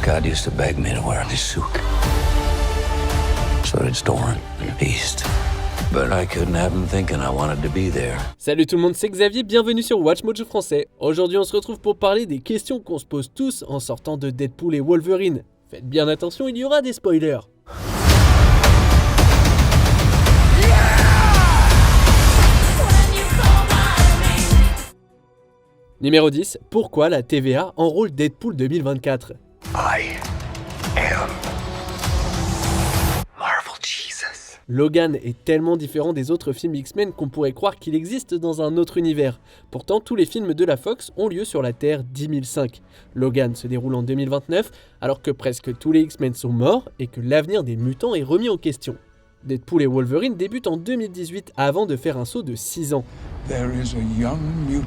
Scott used to beg me to wear this suit. So did Storm and Beast. But I couldn't have him thinking I wanted to be there. Salut tout le monde, c'est Xavier, bienvenue sur Watch Mojo français. Aujourd'hui on se retrouve pour parler des questions qu'on se pose tous en sortant de Deadpool et Wolverine. Faites bien attention, il y aura des spoilers. Numéro 10, pourquoi la TVA enrôle Deadpool 2024 ? I am Marvel Jesus. Logan est tellement différent des autres films X-Men qu'on pourrait croire qu'il existe dans un autre univers. Pourtant, tous les films de la Fox ont lieu sur la Terre 10005. Logan se déroule en 2029, alors que presque tous les X-Men sont morts et que l'avenir des mutants est remis en question. Deadpool et Wolverine débutent en 2018 avant de faire un saut de 6 ans. There is a young mutant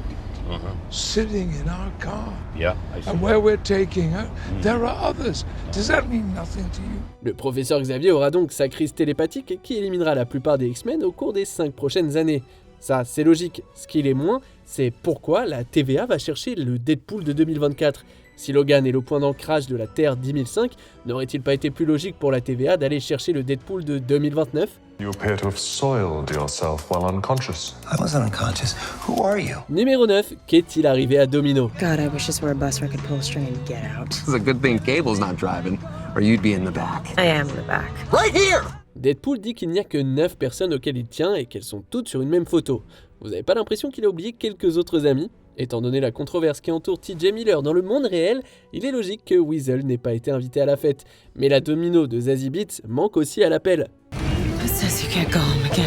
sitting in our car. Yeah, I see. And where we're taking her, there are others. Does that mean nothing to you? Le professeur Xavier aura donc sa crise télépathique qui éliminera la plupart des X-Men au cours des 5 prochaines années. Ça, c'est logique. Ce qu'il est moins, c'est pourquoi la TVA va chercher le Deadpool de 2024. Si Logan est le point d'ancrage de la Terre 10005, n'aurait-il pas été plus logique pour la TVA d'aller chercher le Deadpool de 2029 ? You appear to have soiled yourself while unconscious. I wasn't unconscious. Who are you? Numéro 9, qu'est-il arrivé à Domino ? God, I wish this were a bus where I could pull a string and get out. It's a good thing Gable's not driving, or you'd be in the back. I am in the back. Right here! Deadpool dit qu'il n'y a que 9 personnes auxquelles il tient et qu'elles sont toutes sur une même photo. Vous n'avez pas l'impression qu'il a oublié quelques autres amis ? Étant donné la controverse qui entoure TJ Miller dans le monde réel, il est logique que Weasel n'ait pas été invité à la fête. Mais la Domino de Zazie Beetz manque aussi à l'appel. It says you can't go home again.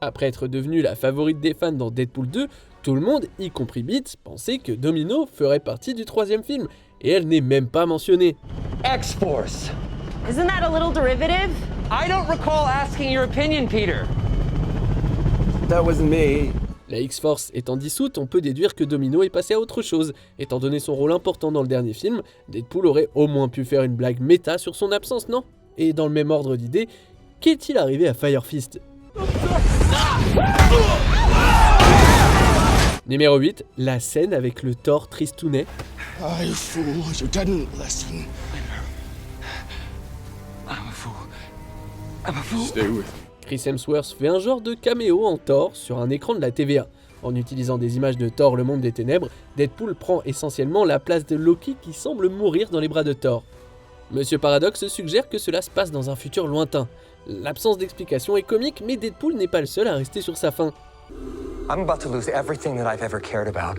Après être devenue la favorite des fans dans Deadpool 2, tout le monde, y compris Beetz, pensait que Domino ferait partie du 3e film, et elle n'est même pas mentionnée. X-Force. Isn't that a little derivative? I don't recall asking your opinion, Peter. That wasn't me. La X-Force étant dissoute, on peut déduire que Domino est passé à autre chose. Étant donné son rôle important dans le dernier film, Deadpool aurait au moins pu faire une blague méta sur son absence, non ? Et dans le même ordre d'idée, qu'est-il arrivé à Fire Fist ? Numéro 8, la scène avec le Thor tristounet. Ah, you fool, you didn't listen. I'm a fool. Stay with me. Chris Hemsworth fait un genre de caméo en Thor sur un écran de la TVA. En utilisant des images de Thor, le monde des ténèbres, Deadpool prend essentiellement la place de Loki qui semble mourir dans les bras de Thor. Monsieur Paradox suggère que cela se passe dans un futur lointain. L'absence d'explication est comique, mais Deadpool n'est pas le seul à rester sur sa faim. I'm about to lose everything that I've ever cared about.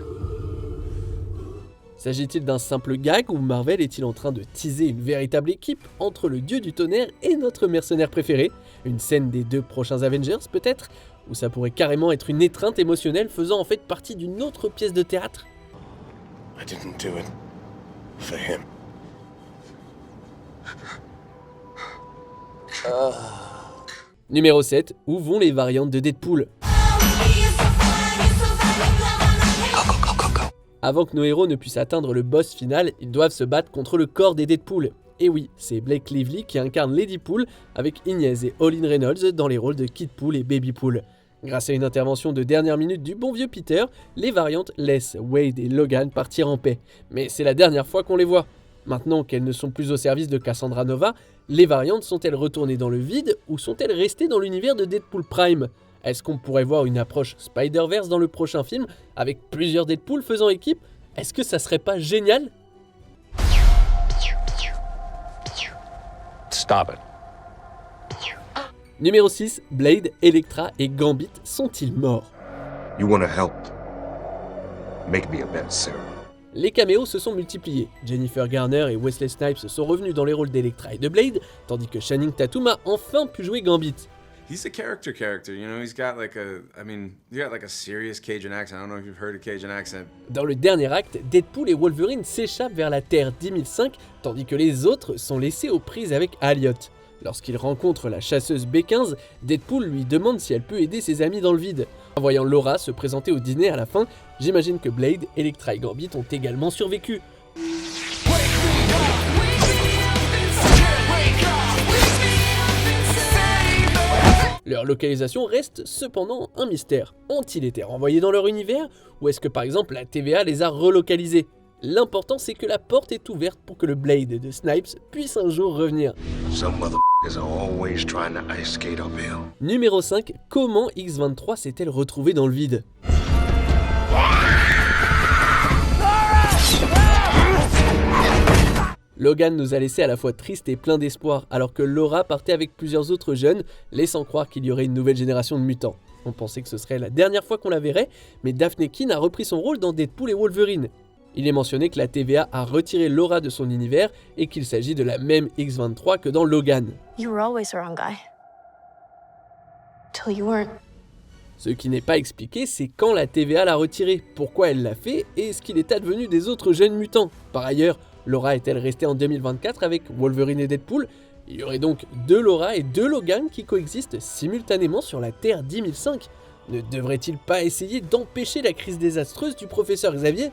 S'agit-il d'un simple gag ou Marvel est-il en train de teaser une véritable équipe entre le dieu du tonnerre et notre mercenaire préféré ? Une scène des 2 prochains Avengers peut-être ? Ou ça pourrait carrément être une étreinte émotionnelle faisant en fait partie d'une autre pièce de théâtre ? I didn't do it for him. Numéro 7, où vont les variantes de Deadpool ? Avant que nos héros ne puissent atteindre le boss final, ils doivent se battre contre le corps des Deadpool. Et oui, c'est Blake Lively qui incarne Lady Pool avec Inez et Olin Reynolds dans les rôles de Kid Pool et Baby Pool. Grâce à une intervention de dernière minute du bon vieux Peter, les variantes laissent Wade et Logan partir en paix. Mais c'est la dernière fois qu'on les voit. Maintenant qu'elles ne sont plus au service de Cassandra Nova, les variantes sont-elles retournées dans le vide ou sont-elles restées dans l'univers de Deadpool Prime ? Est-ce qu'on pourrait voir une approche Spider-Verse dans le prochain film, avec plusieurs Deadpool faisant équipe ? Est-ce que ça serait pas génial ? Stop it. Numéro 6, Blade, Elektra et Gambit sont-ils morts ? You want to help? Make me a bet, Sarah. Les caméos se sont multipliés. Jennifer Garner et Wesley Snipes sont revenus dans les rôles d'Elektra et de Blade, tandis que Channing Tatum a enfin pu jouer Gambit. He's a character, you know, he's got like a serious Cajun accent. I don't know if you've heard a Cajun accent. Dans le dernier acte, Deadpool et Wolverine s'échappent vers la Terre 10005, tandis que les autres sont laissés aux prises avec Elliot. Lorsqu'il rencontre la chasseuse B15, Deadpool lui demande si elle peut aider ses amis dans le vide. En voyant Laura se présenter au dîner à la fin, j'imagine que Blade, Elektra et Gambit ont également survécu. Leur localisation reste cependant un mystère. Ont-ils été renvoyés dans leur univers ou est-ce que par exemple la TVA les a relocalisés? L'important c'est que la porte est ouverte pour que le Blade de Snipes puisse un jour revenir. Some motherfuckers are always trying to ice skate uphill. Numéro 5, comment X-23 s'est-elle retrouvée dans le vide? Logan nous a laissé à la fois triste et plein d'espoir, alors que Laura partait avec plusieurs autres jeunes, laissant croire qu'il y aurait une nouvelle génération de mutants. On pensait que ce serait la dernière fois qu'on la verrait, mais Daphne Keane a repris son rôle dans Deadpool et Wolverine. Il est mentionné que la TVA a retiré Laura de son univers et qu'il s'agit de la même X-23 que dans Logan. You were always the wrong guy. Till you weren't. Ce qui n'est pas expliqué, c'est quand la TVA l'a retiré, pourquoi elle l'a fait et ce qu'il est advenu des autres jeunes mutants. Par ailleurs, Laura est-elle restée en 2024 avec Wolverine et Deadpool? Il y aurait donc 2 Laura et 2 Logan qui coexistent simultanément sur la Terre 10005. Ne devrait-il pas essayer d'empêcher la crise désastreuse du professeur Xavier?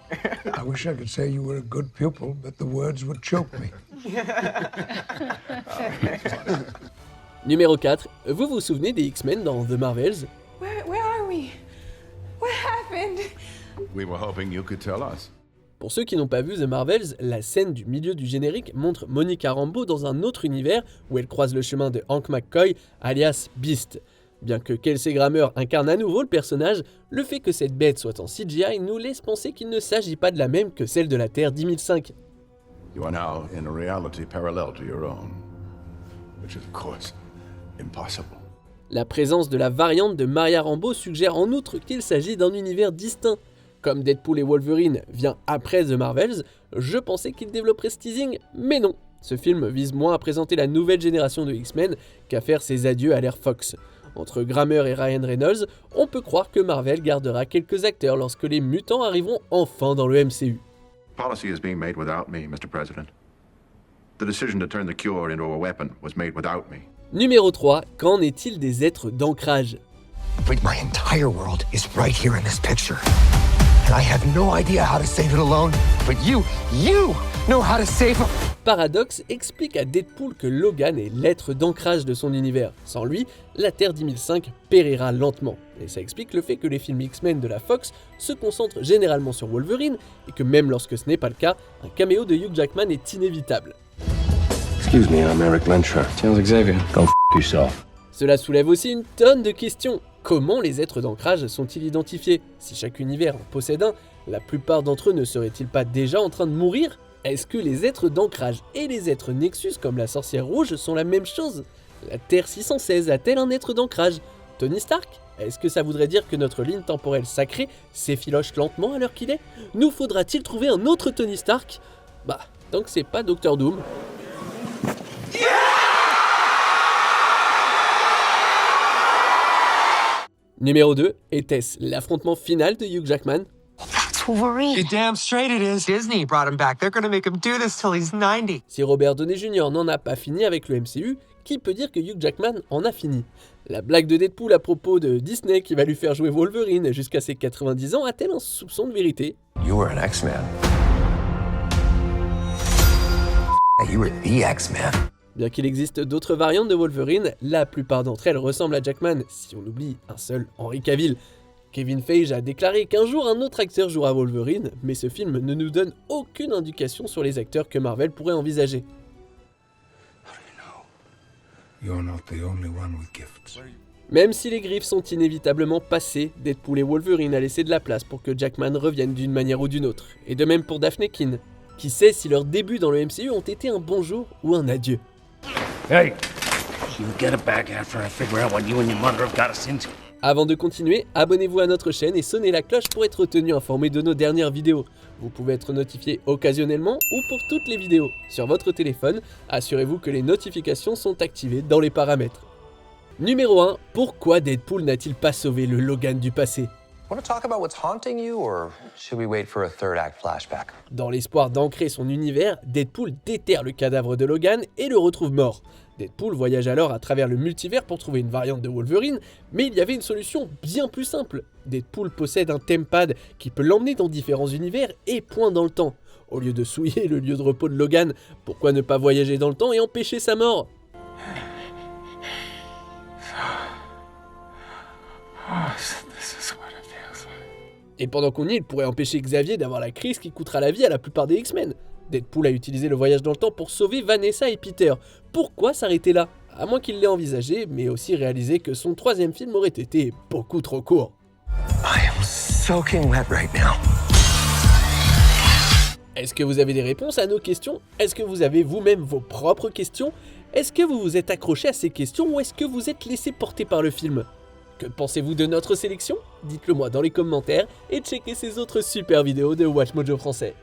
I wish I could say you were a good pupil, but the words would choke me. Numéro 4, vous vous souvenez des X-Men dans The Marvels? Where are we? What happened? We were hoping you could tell us. Pour ceux qui n'ont pas vu The Marvels, la scène du milieu du générique montre Monica Rambeau dans un autre univers où elle croise le chemin de Hank McCoy, alias Beast. Bien que Kelsey Grammer incarne à nouveau le personnage, le fait que cette bête soit en CGI nous laisse penser qu'il ne s'agit pas de la même que celle de la Terre 10005. You are now in a reality parallel to your own, which is of course impossible. La présence de la variante de Maria Rambeau suggère en outre qu'il s'agit d'un univers distinct. Comme Deadpool et Wolverine vient après The Marvels, je pensais qu'il développerait ce teasing, mais non. Ce film vise moins à présenter la nouvelle génération de X-Men qu'à faire ses adieux à l'ère Fox. Entre Grammer et Ryan Reynolds, on peut croire que Marvel gardera quelques acteurs lorsque les mutants arriveront enfin dans le MCU. Policy is being made without me, Mr. President. The decision to turn the cure into a weapon was made without me. Numéro 3, qu'en est-il des êtres d'ancrage? But my entire world is right here in this picture. And I have no idea how to save it alone. But you know how to save it. Paradox explique à Deadpool que Logan est l'être d'ancrage de son univers. Sans lui, la Terre 10005 périra lentement. Et ça explique le fait que les films X-Men de la Fox se concentrent généralement sur Wolverine et que même lorsque ce n'est pas le cas, un caméo de Hugh Jackman est inévitable. Excuse me, I'm Eric Lensher. Tell Xavier, go f yourself. Cela soulève aussi une tonne de questions. Comment les êtres d'ancrage sont-ils identifiés? Si chaque univers en possède un, la plupart d'entre eux ne seraient-ils pas déjà en train de mourir? Est-ce que les êtres d'ancrage et les êtres Nexus comme la sorcière rouge sont la même chose? La Terre 616 a-t-elle un être d'ancrage? Tony Stark? Est-ce que ça voudrait dire que notre ligne temporelle sacrée s'effiloche lentement à l'heure qu'il est? Nous faudra-t-il trouver un autre Tony Stark? Bah, tant que c'est pas Doctor Doom. Numéro 2, était-ce l'affrontement final de Hugh Jackman? Wolverine. You're damn straight it is. Disney brought him back. They're gonna make him do this till he's 90. Si Robert Downey Jr. n'en a pas fini avec le MCU, qui peut dire que Hugh Jackman en a fini? La blague de Deadpool à propos de Disney qui va lui faire jouer Wolverine jusqu'à ses 90 ans a-t-elle un soupçon de vérité? You were an X-Man. You were the X-Man. Bien qu'il existe d'autres variantes de Wolverine, la plupart d'entre elles ressemblent à Jackman, si on oublie un seul, Henry Cavill. Kevin Feige a déclaré qu'un jour un autre acteur jouera Wolverine, mais ce film ne nous donne aucune indication sur les acteurs que Marvel pourrait envisager. You're not the only one with gifts. Même si les griffes sont inévitablement passées, Deadpool et Wolverine a laissé de la place pour que Jackman revienne d'une manière ou d'une autre, et de même pour Daphne Keane. Qui sait si leurs débuts dans le MCU ont été un bonjour ou un adieu. Hey, you get it back after I figure out what you and your mother have got us into. Avant de continuer, abonnez-vous à notre chaîne et sonnez la cloche pour être tenu informé de nos dernières vidéos. Vous pouvez être notifié occasionnellement ou pour toutes les vidéos. Sur votre téléphone, assurez-vous que les notifications sont activées dans les paramètres. Numéro 1, pourquoi Deadpool n'a-t-il pas sauvé le Logan du passé? Want to talk about what's haunting you, or should we wait for a third act flashback? Dans l'espoir d'ancrer son univers, Deadpool déterre le cadavre de Logan et le retrouve mort. Deadpool voyage alors à travers le multivers pour trouver une variante de Wolverine, mais il y avait une solution bien plus simple. Deadpool possède un tempad qui peut l'emmener dans différents univers et point dans le temps. Au lieu de souiller le lieu de repos de Logan, pourquoi ne pas voyager dans le temps et empêcher sa mort? Et pendant qu'on y est, il pourrait empêcher Xavier d'avoir la crise qui coûtera la vie à la plupart des X-Men. Deadpool a utilisé le voyage dans le temps pour sauver Vanessa et Peter. Pourquoi s'arrêter là? À moins qu'il l'ait envisagé, mais aussi réalisé que son 3e film aurait été beaucoup trop court. I am soaking wet right now. Est-ce que vous avez des réponses à nos questions? Est-ce que vous avez vous-même vos propres questions? Est-ce que vous vous êtes accroché à ces questions ou est-ce que vous êtes laissé porter par le film? Que pensez-vous de notre sélection? Dites-le moi dans les commentaires et checkez ces autres super vidéos de Watch Mojo français.